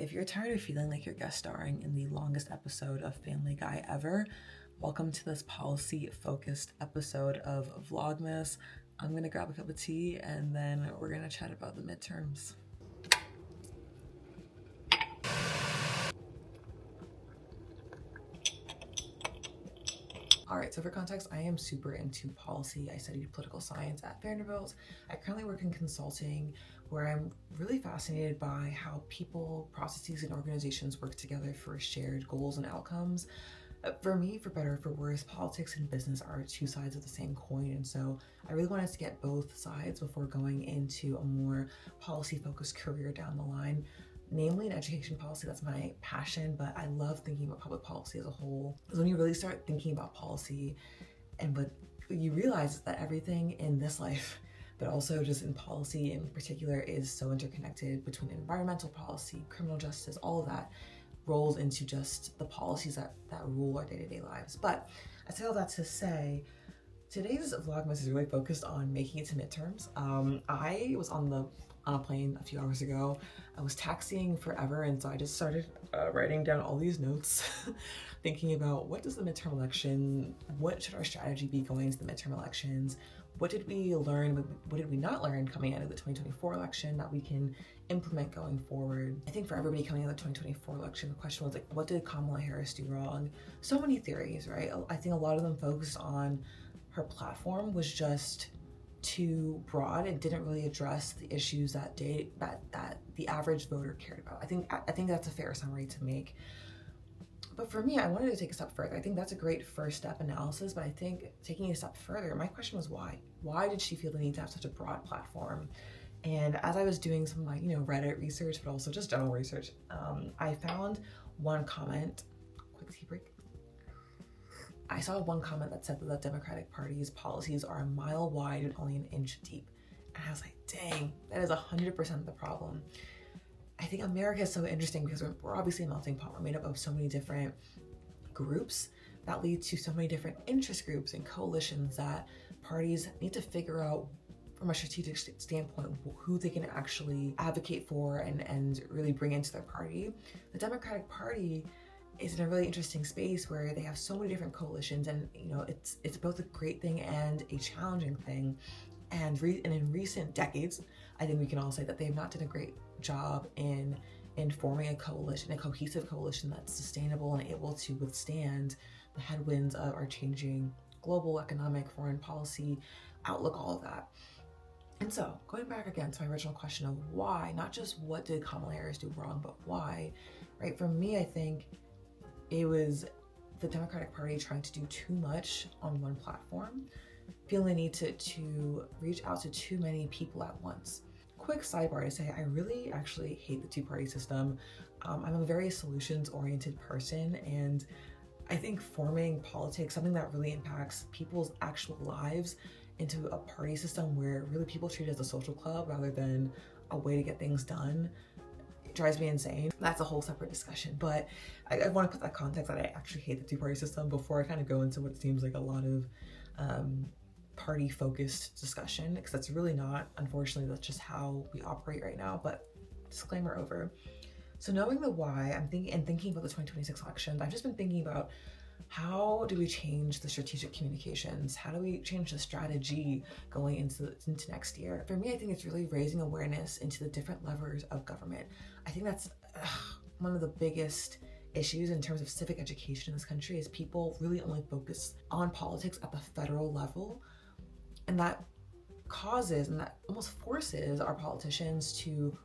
If you're tired of feeling like you're guest starring in the longest episode of Family Guy ever, welcome to this policy-focused episode of Vlogmas. I'm gonna grab a cup of tea and then we're gonna chat about the midterms. All right, so for context, I am super into policy. I studied political science at Vanderbilt. I currently work in consulting, where I'm really fascinated by how people, processes, and organizations work together for shared goals and outcomes. For me, for better or for worse, politics and business are two sides of the same coin. And so I really wanted to get both sides before going into a more policy-focused career down the line. Namely in education policy, that's my passion, but I love thinking about public policy as a whole. Because when you really start thinking about policy and what you realize is that everything in this life, but also just in policy in particular, is so interconnected between environmental policy, criminal justice, all of that rolls into just the policies that rule our day-to-day lives. But I say all that to say, today's Vlogmas is really focused on making it to midterms. I was on a plane a few hours ago. I was taxiing forever, and so I just started writing down all these notes, thinking about what does the midterm election, what should our strategy be going into the midterm elections, what did we learn, what did we not learn coming out of the 2024 election that we can implement going forward. I think for everybody coming out of the 2024 election, the question was like, what did Kamala Harris do wrong? So many theories, right? I think a lot of them focused on her platform was just too broad and didn't really address the issues that the average voter cared about. I think that's a fair summary to make. But for me, I wanted to take a step further. I think that's a great first step analysis, but I think taking a step further, my question was why? Why did she feel the need to have such a broad platform? And as I was doing some Reddit research, but also just general research, I found one comment, quick tea break. I saw one comment that said that the Democratic Party's policies are a mile wide and only an inch deep. And I was like, dang, that is 100% the problem. I think America is so interesting because we're obviously a melting pot. We're made up of so many different groups that lead to so many different interest groups and coalitions that parties need to figure out from a strategic standpoint who they can actually advocate for and really bring into their party. The Democratic Party is in a really interesting space where they have so many different coalitions, and it's both a great thing and a challenging thing. And in recent decades, I think we can all say that they have not done a great job in forming a coalition, a cohesive coalition that's sustainable and able to withstand the headwinds of our changing global economic, foreign policy outlook, all of that. And so going back again to my original question of why, not just what did Kamala Harris do wrong, but why, right? For me, I think it was the Democratic Party trying to do too much on one platform, feeling the need to reach out to too many people at once. Quick sidebar to say, I really actually hate the two-party system. I'm a very solutions-oriented person, and I think forming politics, something that really impacts people's actual lives, into a party system where really people treat it as a social club rather than a way to get things done, it drives me insane. That's a whole separate discussion, but I want to put that context that I actually hate the two-party system before I kind of go into what seems like a lot of party-focused discussion, because that's really not. Unfortunately, that's just how we operate right now, but disclaimer over. So knowing the why, I'm thinking about the 2026 elections, I've just been thinking about how do we change the strategic communications? How do we change the strategy going into next year? For me, I think it's really raising awareness into the different levers of government. I think that's one of the biggest issues in terms of civic education in this country is people really only focus on politics at the federal level. And that causes and that almost forces our politicians to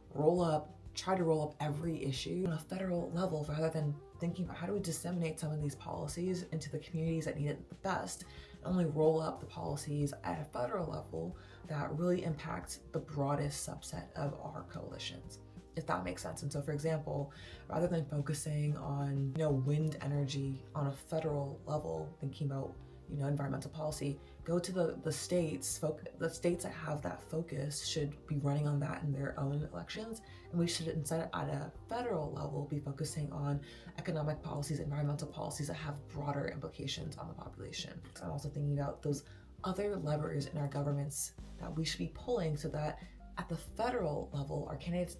try to roll up every issue on a federal level rather than thinking about how do we disseminate some of these policies into the communities that need it the best, and only roll up the policies at a federal level that really impact the broadest subset of our coalitions, if that makes sense. And so, for example, rather than focusing on wind energy on a federal level, thinking about environmental policy, go to the states. The states that have that focus should be running on that in their own elections, and we should instead at a federal level be focusing on economic policies, environmental policies that have broader implications on the population. So I'm also thinking about those other levers in our governments that we should be pulling so that at the federal level, our candidates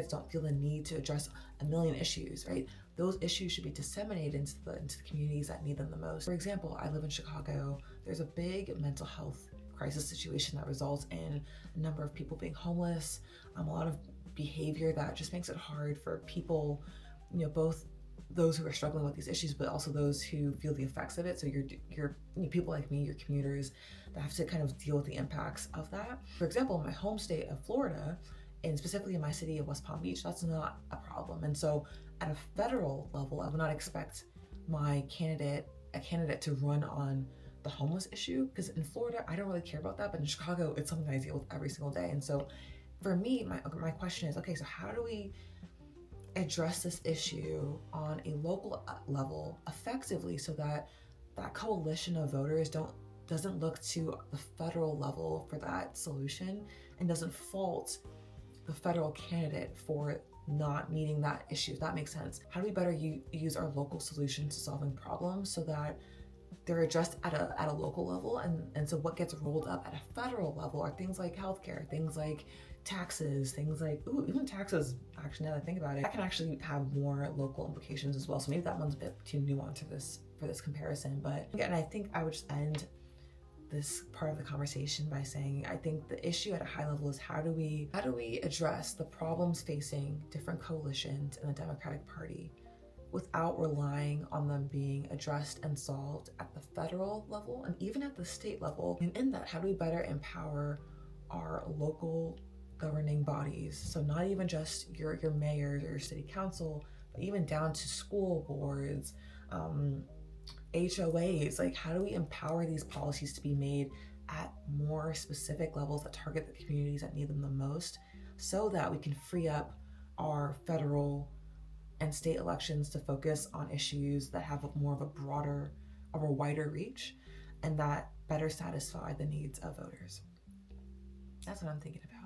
don't feel the need to address a million issues, right? Those issues should be disseminated into the communities that need them the most. For example, I live in Chicago. There's a big mental health crisis situation that results in a number of people being homeless, a lot of behavior that just makes it hard for people, both those who are struggling with these issues, but also those who feel the effects of it. So you're people like me, your commuters, that have to kind of deal with the impacts of that. For example, in my home state of Florida, and specifically in my city of West Palm Beach, that's not a problem. And so at a federal level, I would not expect a candidate to run on the homeless issue, because in Florida, I don't really care about that, but in Chicago, it's something I deal with every single day. And so for me, my question is, okay, so how do we address this issue on a local level effectively, so that that coalition of voters doesn't look to the federal level for that solution, and doesn't fault the federal candidate for not meeting that issue, if that makes sense. How do we better use our local solutions to solving problems so that they're addressed at a local level, and so what gets rolled up at a federal level are things like healthcare, things like taxes, things like even taxes. Actually, now that I think about it, that can actually have more local implications as well. So maybe that one's a bit too nuanced for this comparison. But again, I think I would just end this part of the conversation by saying, I think the issue at a high level is how do we address the problems facing different coalitions in the Democratic Party without relying on them being addressed and solved at the federal level and even at the state level. And in that, how do we better empower our local governing bodies? So not even just your mayors or your city council, but even down to school boards, HOAs. Like, how do we empower these policies to be made at more specific levels that target the communities that need them the most, so that we can free up our federal and state elections to focus on issues that have more of a wider reach, and that better satisfy the needs of voters. That's what I'm thinking about.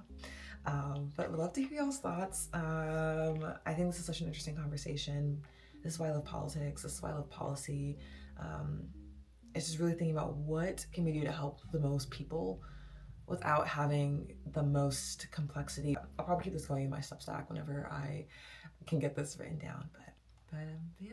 But we'd love to hear y'all's thoughts. I think this is such an interesting conversation. This is why I love politics. This is why I love policy. It's just really thinking about what can we do to help the most people without having the most complexity. I'll probably keep this going in my Substack whenever I can get this written down. But yeah.